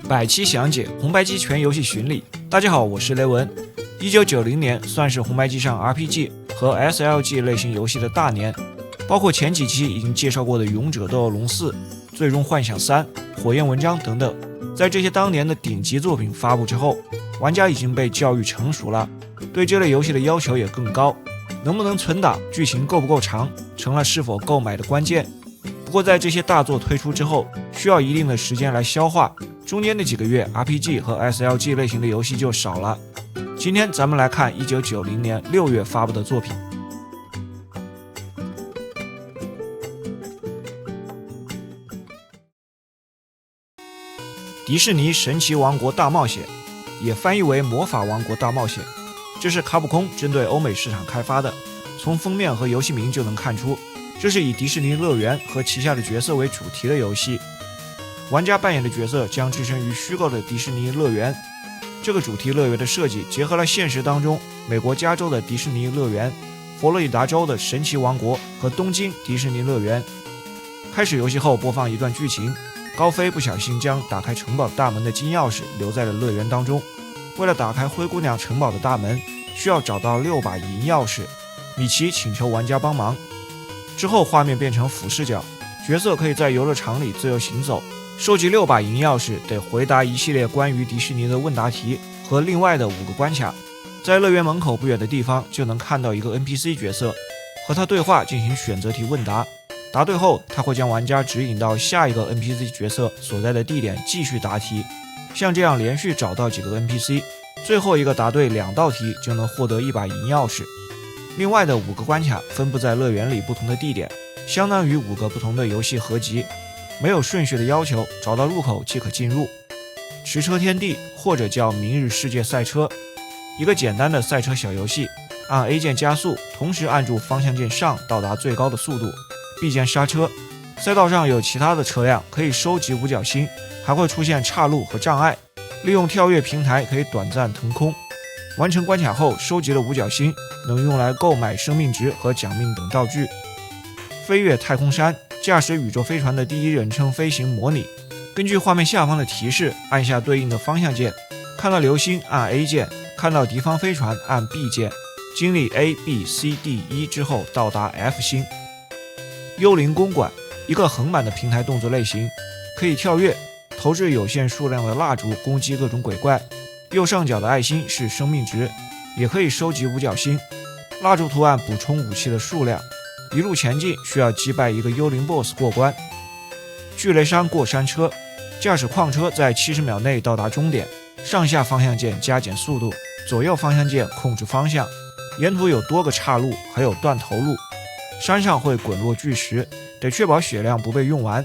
百期详解紅白機全遊戲巡禮。大家好，我是雷文。1990年算是紅白機上 RPG 和 SLG 類型游戲的大年，包括前幾期已經介紹過的《勇者鬥惡龍4》、《最終幻想3》、《火焰紋章》等等。在這些當年的頂級作品發布之後，玩家已經被教育成熟了，對這類遊戲的要求也更高。能不能存檔，劇情夠不夠長，成了是否購買的關鍵。不過在這些大作推出之後，需要一定的時間來消化，中間的幾個月 RPG 和 SLG 類型的游戏就少了。今天咱們來看1990年6月發布的作品。迪士尼神奇王國大冒險，也翻譯為魔法王国大冒險，這是卡普空針對歐美市場開發的。從封面和游戲名就能看出，這是以迪士尼樂園和旗下的角色為主題的游戏。玩家扮演的角色將置身于虛構的迪士尼樂園。這個主題樂園的設計結合了現實當中美國加州的迪士尼樂園、佛羅里達州的神奇王國和東京迪士尼樂園。開始遊戲後播放一段劇情，高飛不小心將打開城堡大門的金鑰匙留在了樂園當中。為了打開灰姑娘城堡的大門，需要找到6把銀鑰匙。米奇請求玩家幫忙。之後畫面變成俯視角，角色可以在遊樂場裡自由行走。收集6把银鑰匙得回答一系列關於迪士尼的問答題和另外的5個關卡。在樂園門口不遠的地方就能看到一個 NPC 角色，和他對話進行選擇題問答。答對後，他會將玩家指引到下一個 NPC 角色所在的地點繼續答題。像這樣連續找到幾個 NPC， 最後一個答對2道題就能獲得1把银鑰匙。另外的5個關卡分布在樂園裡不同的地點，相當於5個不同的遊戲合集，沒有順序的要求，找到入口即可進入。馳車天地或者叫明日世界賽車，一個簡單的賽車小遊戲，按 A 鍵加速，同時按住方向鍵上到達最高的速度， B 鍵剎車。賽道上有其他的車輛，可以收集五角星，還會出現岔路和障礙，利用跳躍平台可以短暫騰空。完成關卡後收集了五角星，能用來購買生命值和獎命等道具。飛越太空山，駕駛宇宙飛船的第一人稱飛行模擬。根據畫面下方的提示，按下對應的方向鍵，看到流星按 A 鍵，看到敌方飞船按 B 鍵，經歷 A、B、C、D、E 之後到達 F 星。幽靈公館，一個橫版的平台動作類型，可以跳躍，投擲有限數量的蠟燭攻擊各種鬼怪。右上角的愛心是生命值，也可以收集五角星。蠟燭圖案補充武器的數量。一路前進需要擊敗一個幽靈 BOSS 過關。巨雷山過山車，駕駛礦車在70秒內到達終點，上下方向鍵加減速度，左右方向鍵控制方向。沿途有多個岔路，還有斷頭路。山上會滾落巨石，得確保血量不被用完。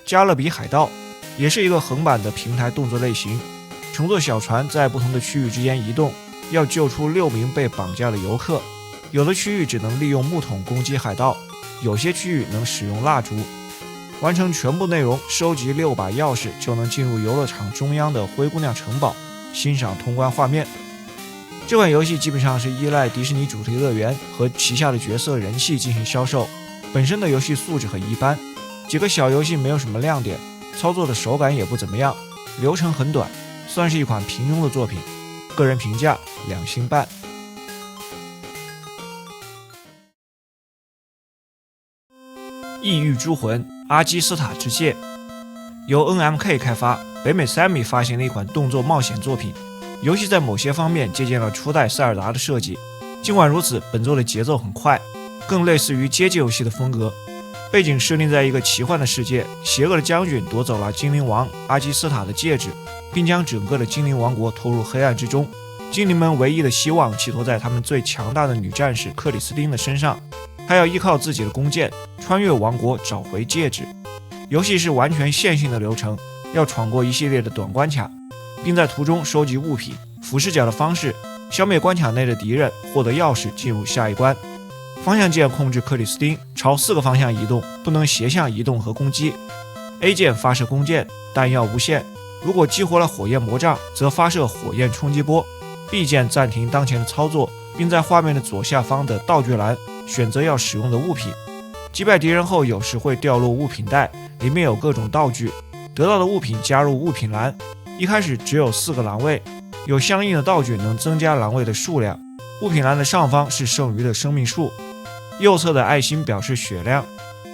加勒比海盜也是一個橫版的平台動作類型，乘坐小船在不同的區域之間移動，要救出6名被綁架的遊客。有的區域只能利用木桶攻擊海盜，有些區域能使用蠟燭。完成全部內容，收集6把鑰匙，就能進入遊樂場中央的灰姑娘城堡，欣賞通關畫面。這款遊戲基本上是依賴迪士尼主題樂園和旗下的角色人氣進行銷售，本身的游戲素質很一般，幾個小遊戲沒有什麼亮點，操作的手感也不怎麼樣，流程很短，算是一款平庸的作品。個人評價2星半。異域諸魂，阿基斯塔之戒，由 NMK 開發，北美 Sammy 發行的一款動作冒險作品。遊戲在某些方面借鑑了初代塞爾達的設計，儘管如此，本作的節奏很快，更類似於街機遊戲的風格。背景設定在一個奇幻的世界，邪惡的將軍奪走了精靈王阿基斯塔的戒指，並將整個的精靈王國拖入黑暗之中。精靈們唯一的希望寄托在他們最強大的女戰士克里斯汀的身上，還要依靠自己的弓箭穿越王國找回戒指。遊戲是完全線性的流程，要闖過一系列的短關卡，並在途中收集物品，俯視角的方式消滅關卡內的敵人，獲得鑰匙進入下一關。方向鍵控制克里斯汀朝4個方向移動，不能斜向移動和攻擊。A 鍵发射弓箭，彈藥無限，如果激活了火焰魔杖，則發射火焰衝擊波。B 鍵暫停當前的操作，並在畫面的左下方的道具欄選擇要使用的物品。擊敗敵人後，有時會掉落物品袋，裡面有各種道具，得到的物品加入物品欄。一開始只有4個欄位，有相應的道具能增加欄位的數量。物品欄的上方是剩餘的生命數，右側的愛心表示血量。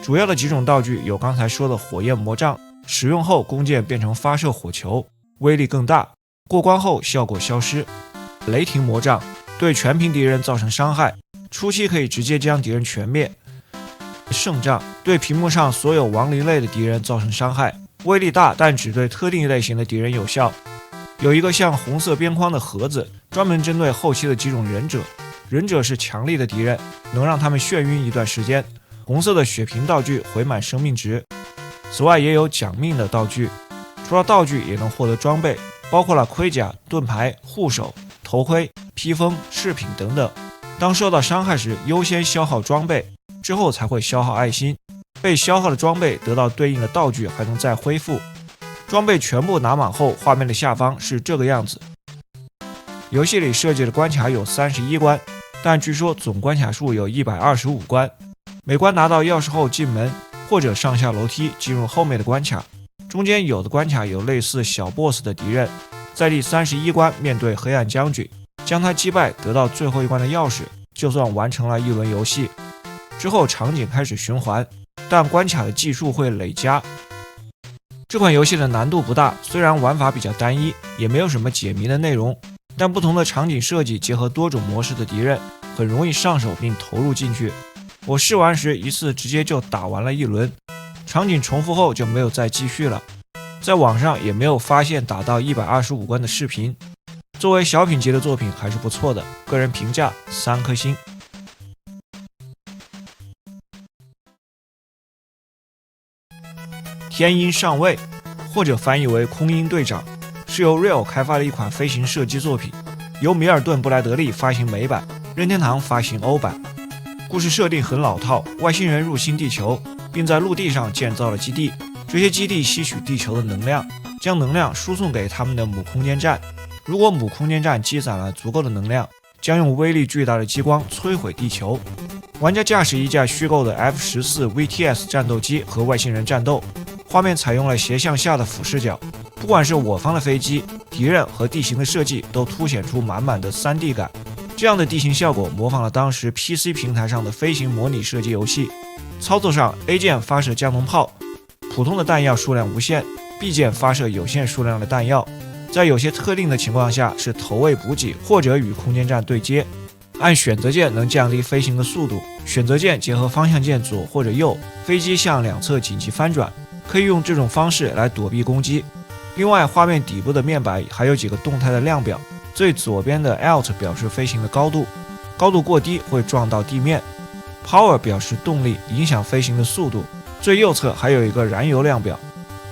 主要的幾種道具有剛才說的火焰魔杖，使用後弓箭變成發射火球，威力更大，過關後效果消失。雷霆魔杖對全屏敌人造成傷害，初期可以直接將敌人全滅。聖杖對屏幕上所有亡灵類的敌人造成傷害，威力大，但只對特定類型的敌人有效。有一個像紅色邊框的盒子，專門針對後期的幾種忍者。忍者是強力的敵人，能讓他們眩暈一段時間。紅色的血瓶道具回滿生命值。此外也有奖命的道具，除了道具也能獲得装備，包括了盔甲、盾牌、護手、頭盔、披風、飾品等等。當受到傷害時，優先消耗裝備，之後才會消耗愛心。被消耗的裝備得到對應的道具還能再恢復。裝備全部拿滿後，畫面的下方是這個樣子。遊戲裡設計的關卡有31關，但據說總關卡數有125關。每關拿到鑰匙後進門，或者上下樓梯進入後面的關卡。中間有的關卡有類似小 boss 的敵人，在第31關面對黑暗將軍，將他擊敗得到最後一關的鑰匙，就算完成了一輪遊戲。之後場景開始循環，但關卡的技術會累加。這款遊戲的難度不大，雖然玩法比較單一，也沒有什麼解謎的內容，但不同的場景設計結合多種模式的敵人，很容易上手並投入進去。我試玩時一次直接就打完了一輪，場景重複後就沒有再繼續了。在網上也沒有發現打到125關的視頻。作為小品級的作品還是不錯的，個人評價3顆星。天鷹上尉，或者翻譯為空鷹隊長，是由 Real 開發的一款飛行射擊作品，由米爾頓·布萊德利發行美版，任天堂發行歐版。故事設定很老套，外星人入侵地球，並在陸地上建造了基地，這些基地吸取地球的能量，將能量輸送給他們的母空間站。如果母空间站積攢了足夠的能量，將用威力巨大的激光摧毀地球。玩家駕駛一架虛構的 F-14 VTS 戰鬥機和外星人戰鬥，畫面採用了斜向下的俯視角，不管是我方的飛機、敵人和地形的設計都凸顯出滿滿的 3D 感。這樣的地形效果模仿了當時 PC 平台上的飛行模擬射擊遊戲。操作上 A 鍵發射降龙炮，普通的彈藥數量無限， B 鍵發射有限數量的彈藥，在有些特定的情況下是投餵補給或者與空間站對接。按選擇鍵能降低飛行的速度，選擇鍵結合方向鍵左或者右，飛機向兩側緊急翻轉，可以用這種方式來躲避攻擊。另外，畫面底部的面板還有幾個動態的量表，最左邊的 Alt 表示飛行的高度，高度過低會撞到地面。Power 表示動力，影響飛行的速度。最右側還有一個燃油量表。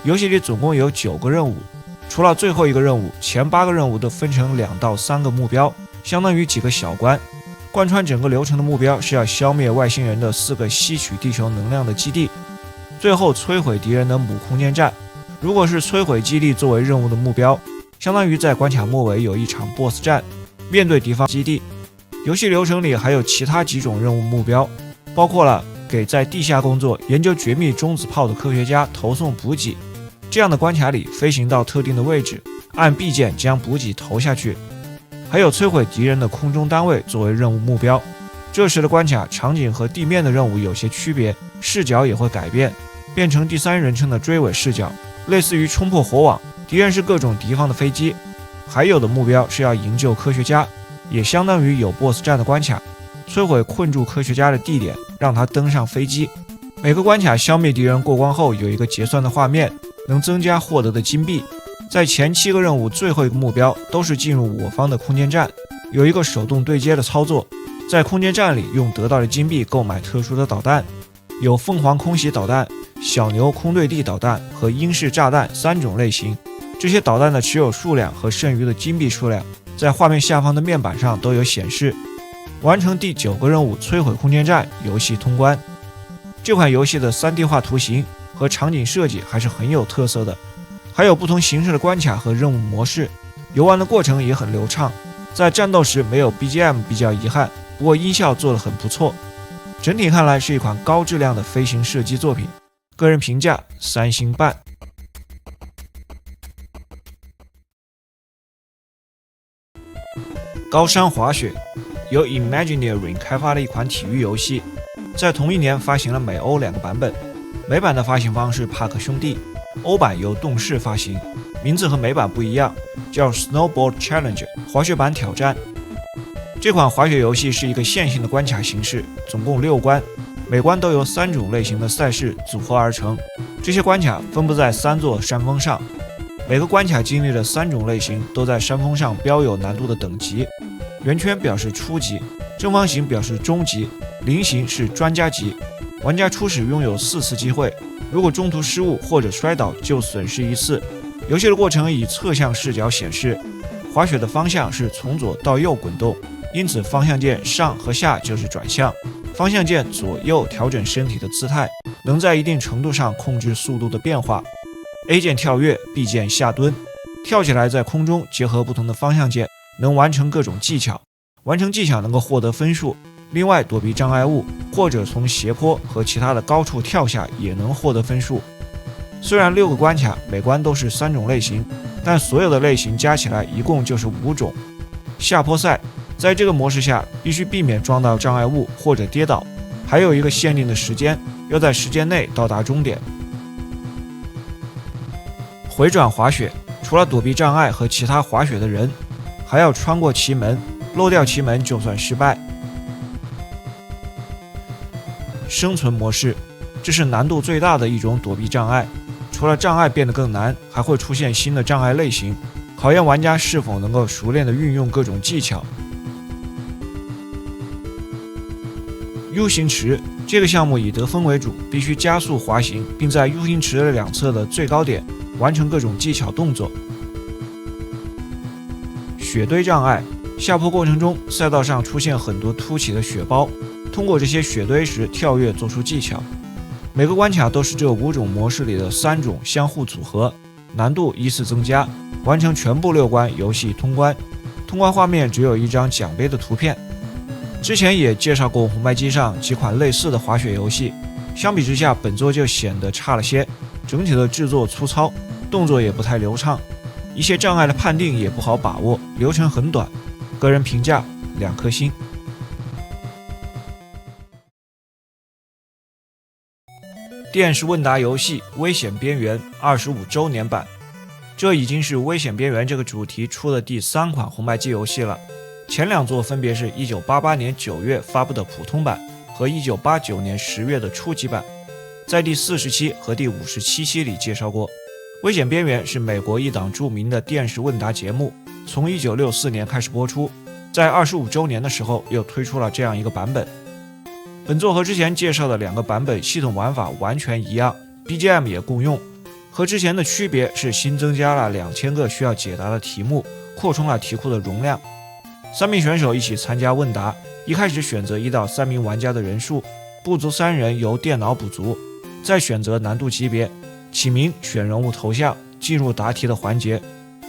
遊戲裡總共有9個任務，除了最後一個任務，前8個任務都分成2到3個目標，相當於幾個小關。貫穿整個流程的目標是要消滅外星人的4個吸取地球能量的基地，最後摧毀敵人的母空間站。如果是摧毀基地作為任務的目標，相當於在關卡末尾有一場 BOSS 戰，面對敵方基地。遊戲流程裡還有其他幾種任務目標，包括了給在地下工作研究絕密中子炮的科學家投送補給。這樣的關卡裡，飛行到特定的位置，按 B 鍵將補給投下去。還有摧毀敵人的空中單位作為任務目標。這時的關卡場景和地面的任務有些區別，視角也會改變，變成第3人稱的追尾視角，類似於衝破火網，敵人是各種敵方的飛機。還有的目標是要營救科學家，也相當於有 BOSS 戰的關卡，摧毀困住科學家的地點，讓他登上飛機。每個關卡消滅敵人過關後有一個結算的畫面，能增加獲得的金幣。在前7個任務最後一個目標都是進入我方的空間站，有一個手動對接的操作，在空間站裡用得到的金幣購買特殊的導彈，有鳳凰空袭導彈、小牛空对地導彈和英式炸彈3種類型。這些導彈的持有數量和剩餘的金幣数量在畫面下方的面板上都有顯示。完成第9個任務摧毀空間站，遊戲通關。這款遊戲的 3D 化圖形和場景設計還是很有特色的，還有不同形式的關卡和任務模式，遊玩的過程也很流暢。在戰鬥時没有 BGM 比較遺憾，不過音效做得很不錯。整體看來是一款高質量的飛行射擊作品，個人評價3星半。高山滑雪，由 Imagineering 開發的一款體育遊戲，在同一年發行了美歐兩個版本。美版的發行方是帕克兄弟，歐版由動視發行，名字和美版不一樣，叫 Snowboard Challenge 滑雪板挑戰。這款滑雪遊戲是一個線性的關卡形式，總共6關，每關都由3種類型的賽事組合而成。這些關卡分布在3座山峰上，每個關卡經歷的3種類型都在山峰上標有難度的等級。圓圈表示初級，正方形表示中級，菱形是專家級。玩家初始擁有4次機會，如果中途失誤或者摔倒就損失1次。遊戲的過程以側向視角顯示，滑雪的方向是從左到右滾動，因此方向鍵上和下就是轉向，方向鍵左右調整身體的姿態，能在一定程度上控制速度的变化。A 键跳跃， B 键下蹲，跳起來在空中结合不同的方向键，能完成各种技巧，完成技巧能夠獲得分數。另外，躲避障礙物或者從斜坡和其他的高處跳下也能獲得分数。雖然6個關卡每關都是3種類型，但所有的類型加起來一共就是5種。下坡賽，在這個模式下必須避免撞到障礙物或者跌倒，還有一個限定的時間，要在時間內到達終點。迴轉滑雪，除了躲避障礙和其他滑雪的人，還要穿過旗門，漏掉旗門就算失敗。生存模式，這是難度最大的一種躲避障礙，除了障礙變得更难，還會出現新的障礙類型，考驗玩家是否能夠熟練地運用各種技巧。U 型池，這個項目以得分為主，必須加速滑行，並在 U 型池的2側的最高點完成各種技巧動作。雪堆障礙，下坡過程中賽道上出現很多凸起的雪包，通過這些雪堆時跳躍做出技巧。每個關卡都是這5種模式裡的3種相互組合，難度依次增加，完成全部6關遊戲通關。通關畫面只有一張獎杯的圖片。之前也介紹過紅白機上幾款類似的滑雪遊戲，相比之下本作就顯得差了些，整體的制作粗糙，動作也不太流暢，一些障礙的判定也不好把握，流程很短。個人評價2顆星。電視問答遊戲《危險邊緣》25周年版，這已經是《危險邊緣》這個主題出的第3款紅白機遊戲了。前2作分別是1988年9月發布的普通版和1989年10月的初級版，在第40期和第57期裡介紹過。《危險邊緣》是美國一檔著名的電視問答節目，從1964年開始播出，在25周年的時候又推出了這樣一個版本。本作和之前介紹的2個版本系統玩法完全一樣， BGM 也共用，和之前的區別是新增加了2000個需要解答的題目，擴充了題庫的容量。3名選手一起參加問答，一開始選擇1到3名玩家的人數，不足3人由電腦補足，再選擇難度級別，起名、選人物頭像，進入答題的環節。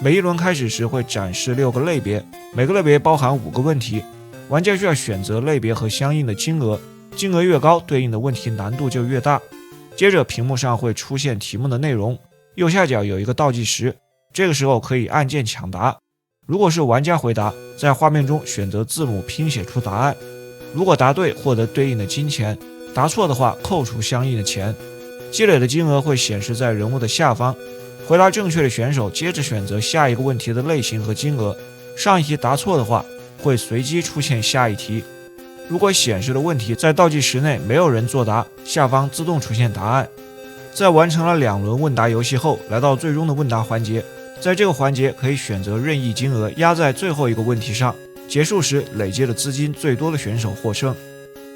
每一輪開始時會展示6個類別，每個類別包含5個問題，玩家需要選擇類別和相應的金額，金額越高，對應的問題難度就越大。接着屏幕上會出現題目的內容，右下角有一個倒計時，這個時候可以按鍵搶答。如果是玩家回答，在畫面中選擇字母拼寫出答案，如果答对獲得對應的金錢，答錯的話扣除相應的錢。積累的金額會顯示在人物的下方，回答正確的選手接着選擇下一個問題的類型和金額，上一題答錯的話會隨機出現下一題。如果顯示的問題在倒計時內沒有人作答，下方自動出現答案。在完成了2輪問答遊戲後，來到最終的問答環節，在這個環節可以選擇任意金額壓在最後一個問題上，結束時累積的資金最多的選手獲勝。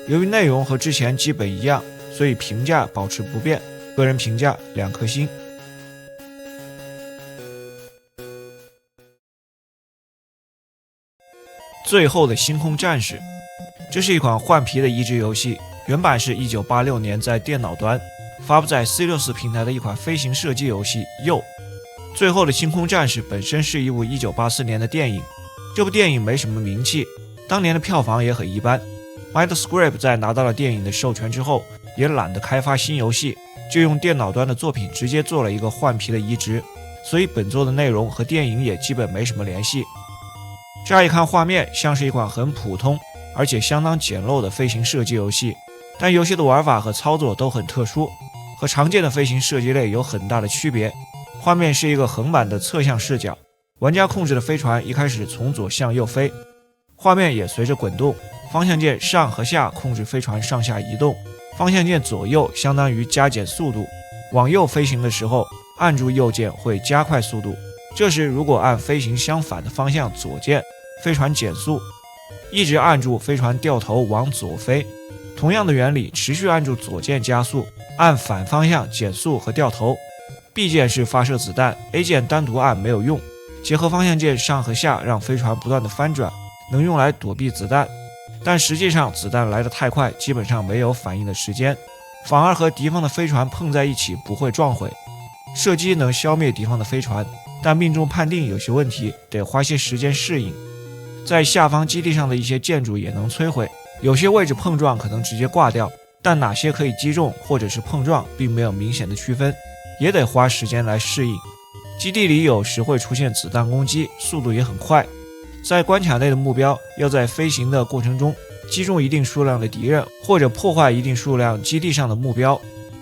由於內容和之前基本一樣，所以評價保持不變，個人評價2顆星。最後的星空戰士，這是一款換皮的移植游戲，原版是1986年在電腦端發布在 C64 平台的一款飛行射擊遊戲。最後的星空戰士本身是一部1984年的電影，這部電影沒什麼名氣，當年的票房也很一般。Mindscript 在拿到了電影的授權之後，也懶得開發新遊戲，就用電腦端的作品直接做了一個換皮的移植，所以本作的內容和電影也基本沒什麼聯繫。乍一看畫面像是一款很普通而且相當簡陋的飛行射擊遊戲，但遊戏的玩法和操作都很特殊，和常見的飛行射擊類有很大的區別。畫面是一個橫版的側向視角，玩家控制的飛船一開始從左向右飛，畫面也隨着滾動，方向鍵上和下控制飛船上下移動，方向鍵左右相當於加減速度，往右飛行的時候按住右鍵會加快速度，這時如果按飛行相反的方向左鍵，飛船減速，一直按住飛船掉頭往左飛。同樣的原理，持續按住左鍵加速，按反方向減速和掉頭。B 鍵是發射子彈， A 鍵單獨按沒有用，結合方向鍵上和下讓飛船不斷的翻轉，能用來躲避子彈，但實際上子彈來得太快，基本上沒有反應的時間，反而和敵方的飛船碰在一起不會撞毀。射擊能消滅敵方的飛船，但命中判定有些問題，得花些時間適應。在下方基地上的一些建築也能摧毀，有些位置碰撞可能直接掛掉，但哪些可以擊中或者是碰撞並沒有明顯的區分，也得花時間來適應。基地裡有時會出現子彈攻擊，速度也很快。在關卡內的目標要在飛行的過程中擊中一定數量的敵人，或者破壞一定數量基地上的目標，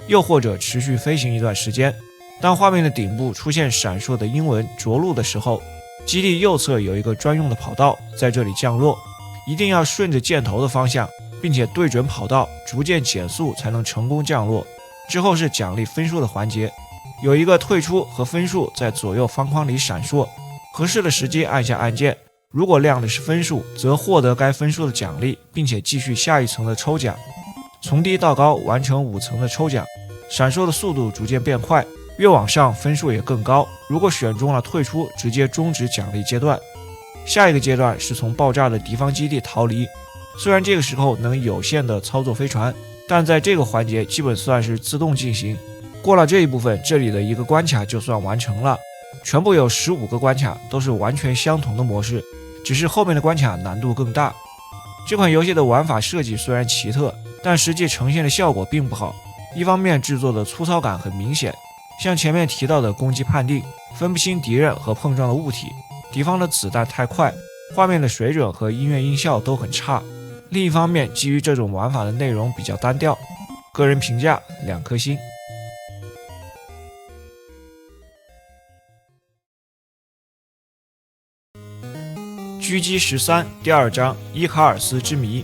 又或者持續飛行一段時間。當畫面的頂部出現閃烁的英文着陸的時候，基地右側有一個專用的跑道，在這裡降落，一定要順着箭頭的方向，並且對準跑道，逐漸減速才能成功降落。之後是獎勵分數的環節，有一個退出和分數在左右方框裡閃烁，合適的時機按下按鍵，如果亮的是分數，則獲得該分數的獎勵，並且繼續下一層的抽獎，從低到高完成5層的抽獎，閃爍的速度逐漸變快，越往上分數也更高，如果選中了退出，直接終止獎勵階段。下一個階段是從爆炸的敵方基地逃離，雖然這個時候能有限的操作飛船，但在這個環節基本算是自動進行。過了這一部分，這裡的一個關卡就算完成了。全部有15個關卡，都是完全相同的模式，只是後面的關卡難度更大。這款遊戲的玩法設計雖然奇特，但實際呈現的效果並不好。一方面制作的粗糙感很明顯，像前面提到的攻擊判定，分不清敌人和碰撞的物體，敌方的子彈太快，畫面的水準和音樂音效都很差。另一方面，基於這種玩法的內容比較單調，個人評價2顆星。狙擊13第2章伊卡爾斯之謎。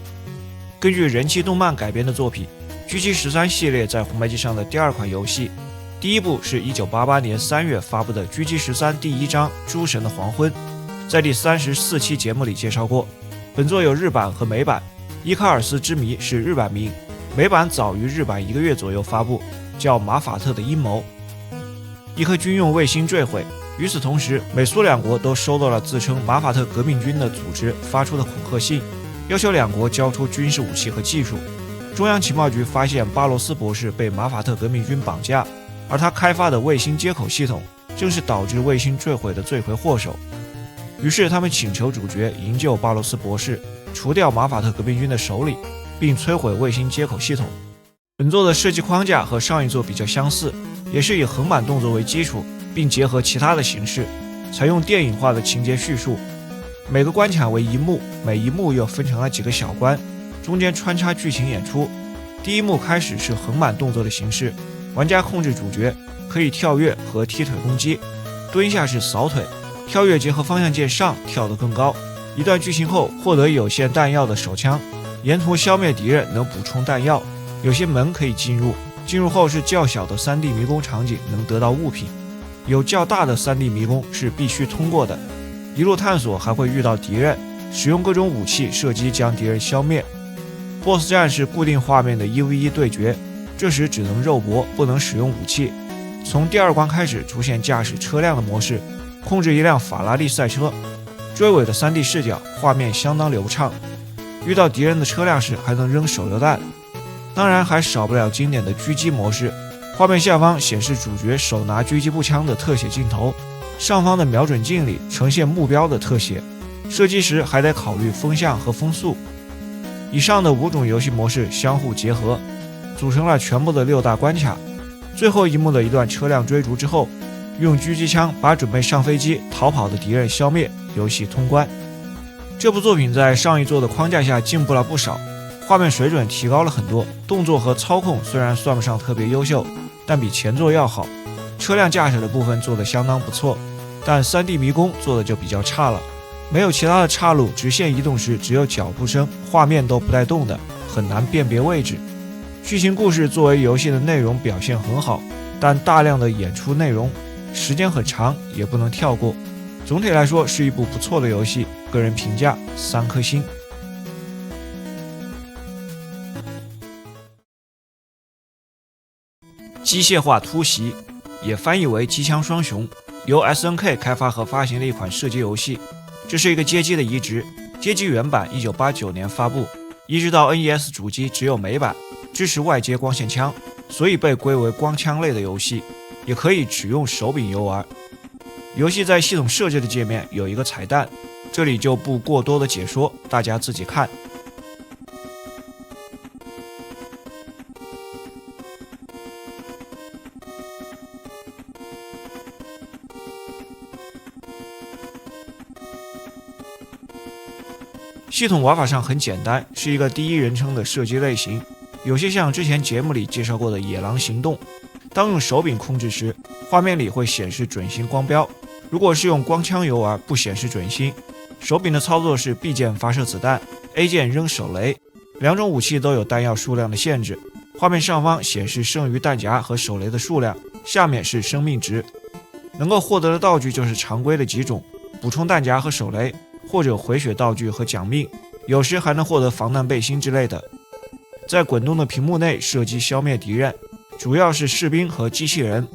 根據人气动漫改編的作品，狙擊13系列在紅白機上的第2款遊戲，第一部是1988年3月發布的狙擊13第1章諸神的黃昏，在第34期節目裡介紹過。本作有日版和美版，伊卡爾斯之謎是日版名，美版早於日版1個月左右發布，叫馬法特的陰謀。一顆軍用衛星墜毀，與此同時，美蘇兩國都收到了自稱馬法特革命軍的組織發出的恐嚇信，要求兩國交出軍事武器和技術。中央情報局發現巴羅斯博士被馬法特革命軍綁架，而他開發的衛星接口系統正是導致衛星墜毀的罪魁禍首。於是他們請求主角營救巴羅斯博士，除掉馬法特革命軍的首領，並摧毀衛星接口系統。本作的設計框架和上一作比較相似，也是以橫版動作為基礎，並結合其他的形式，採用電影化的情節敘述。每個關卡為一幕，每一幕又分成了幾個小關，中間穿插劇情演出。第一幕開始是橫版動作的形式，玩家控制主角，可以跳躍和踢腿攻擊，蹲下是掃腿，跳躍結合方向鍵上跳得更高。一段劇情後獲得有限彈藥的手槍，沿途消滅敵人能補充彈藥。有些門可以進入，進入後是較小的 3D 迷宮場景，能得到物品。有較大的 3D 迷宮是必須通過的，一路探索還会遇到敵人，使用各種武器射擊將敵人消滅。BOSS 戰是固定畫面的1v1對決，這時只能肉搏，不能使用武器。從第2關開始出現駕駛車輛的模式，控制一輛法拉利賽車，追尾的 3D 視角，畫面相當流暢。遇到敌人的車輛時還能扔手榴彈，當然還少不了經典的狙擊模式。畫面下方顯示主角手拿狙擊步槍的特寫鏡頭，上方的瞄準鏡裡呈現目標的特寫。射擊時還得考慮風向和風速。以上的5種遊戲模式相互結合，組成了全部的6大關卡。最後一幕的一段車輛追逐之後，用狙擊槍把準備上飛機逃跑的敵人消滅，遊戲通關。這部作品在上一作的框架下進步了不少，畫面水準提高了很多，動作和操控虽然算不上特別優秀，但比前作要好。車輛駕駛的部分做得相當不錯，但 3D 迷宮做的就比較差了，沒有其他的岔路，直線移動時只有腳步聲，畫面都不帶動的，很難辨別位置。劇情故事作為遊戲的內容表現很好，但大量的演出內容，時間很長，也不能跳過。總體來說是一部不錯的遊戲，個人評價3顆星。機械化突襲，也翻譯為機槍雙雄，由 SNK 開發和發行的一款射击遊戲。這是一個街机的移植，街機原版1989年發布，移植到 NES 主機只有美版，支持外接光線槍，所以被歸為光槍類的遊戏，也可以只用手柄遊玩。游戲在系統設置的界面有一個彩蛋，這裡就不過多的解說，大家自己看。系統玩法上很簡單，是一個第一人稱的射击類型，有些像之前節目裡介紹過的野狼行動。當用手柄控制時，畫面裡會顯示準星光標，如果是用光槍游玩，不顯示準星。手柄的操作是 B 鍵發射子彈， A 鍵扔手雷，兩種武器都有彈药數量的限制。畫面上方顯示剩余彈夾和手雷的數量，下面是生命值。能夠獲得的道具就是常規的幾種，補充彈夾和手雷，或者回血道具和獎命，有時還能獲得防弹背心之類的。在滾动的屏幕內射擊消滅敵人，主要是士兵和机器人，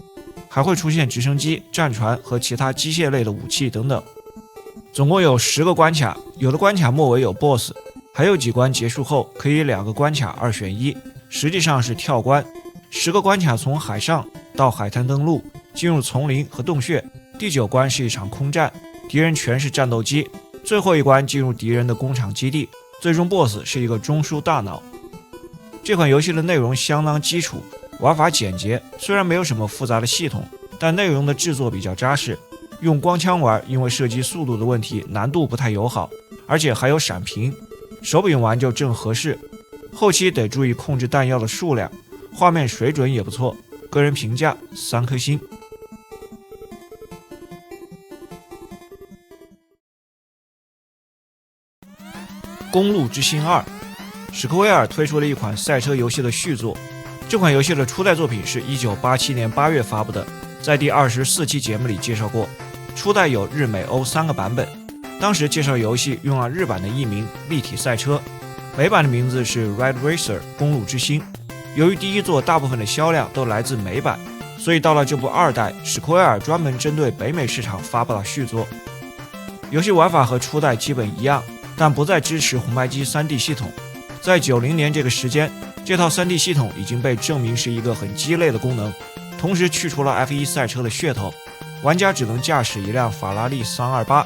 還会出現直升機、戰船和其他機械類的武器等等。總共有10個關卡，有的關卡末尾有 BOSS， 還有幾關結束後可以2個關卡2選1，實際上是跳關。10個關卡從海上到海灘登陸，進入叢林和洞穴。第9關是一場空戰，敵人全是戰鬥機。最後一關進入敵人的工廠基地，最終 BOSS 是一個中枢大腦。這款遊戲的內容相當基礎，玩法簡潔，雖然沒有什麼複雜的系統，但內容的制作比較扎實。用光槍玩，因為射擊速度的問題，難度不太友好，而且還有閃屏，手柄玩就正合適。後期得注意控制彈藥的數量，畫面水準也不錯，個人評價3顆星。公路之星2，史克威爾推出了一款賽車游戏的續作。這款遊戲的初代作品是1987年8月發布的，在第24期節目裡介紹過。初代有日美歐3個版本，當時介紹遊戲用了日版的譯名立體賽車，美版的名字是 Ride Racer 公路之星。由於第一作大部分的銷量都來自美版，所以到了这部2代，史克威爾專門針對北美市場發布了續作。遊戲玩法和初代基本一樣，但不再支持紅白機 3D 系統。在90年这個時間，這套 3D 系統已經被證明是一個很雞肋的功能，同時去除了 F1 賽車的噱頭，玩家只能駕駛一輛法拉利328。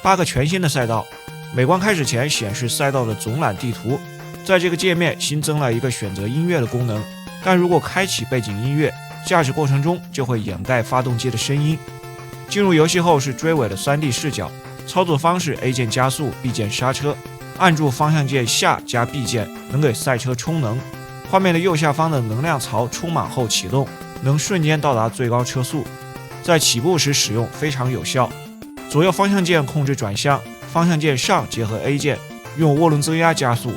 8個全新的賽道，美觀開始前顯示賽道的總覽地圖，在這個界面新增了一個選擇音樂的功能，但如果開啟背景音樂，駕駛過程中就會掩蓋發動機的聲音。進入遊戲後是追尾的 3D 視角，操作方式 A 鍵加速 B 鍵剎車，按住方向鍵下加 B 鍵能給賽車充能。畫面的右下方的能量槽充滿後啟動，能瞬間到達最高車速，在起步時使用非常有效。左右方向鍵控制轉向，方向鍵上結合 A 鍵，用渦輪增壓加速。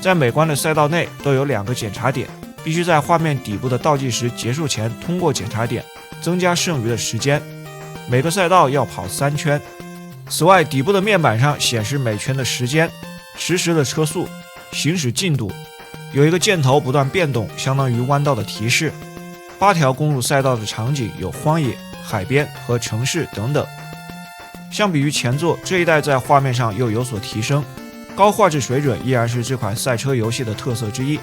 在美觀的賽道內都有2個檢查點，必須在畫面底部的倒計時結束前通過檢查點，增加剩餘的時間。每個賽道要跑3圈。此外，底部的面板上顯示每圈的時間、實時的車速、行駛進度，有一個箭頭不斷變動，相當於彎道的提示。8條公路賽道的場景有荒野、海邊和城市等等。相比於前作，這一代在畫面上又有所提升，高畫質水準依然是這款賽車遊戲的特色之一。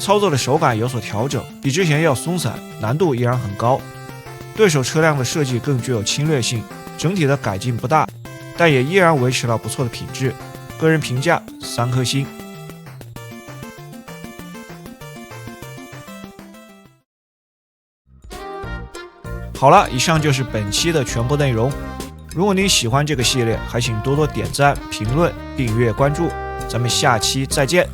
操作的手感有所調整，比之前要鬆散，難度依然很高。對手車輛的設計更具有侵略性，整體的改進不大，但也依然維持了不錯的品質。個人評價3顆星。好了，以上就是本期的全部內容。如果您喜歡這個系列，還請多多點讚、評論、訂閱、關注。咱們下期再見。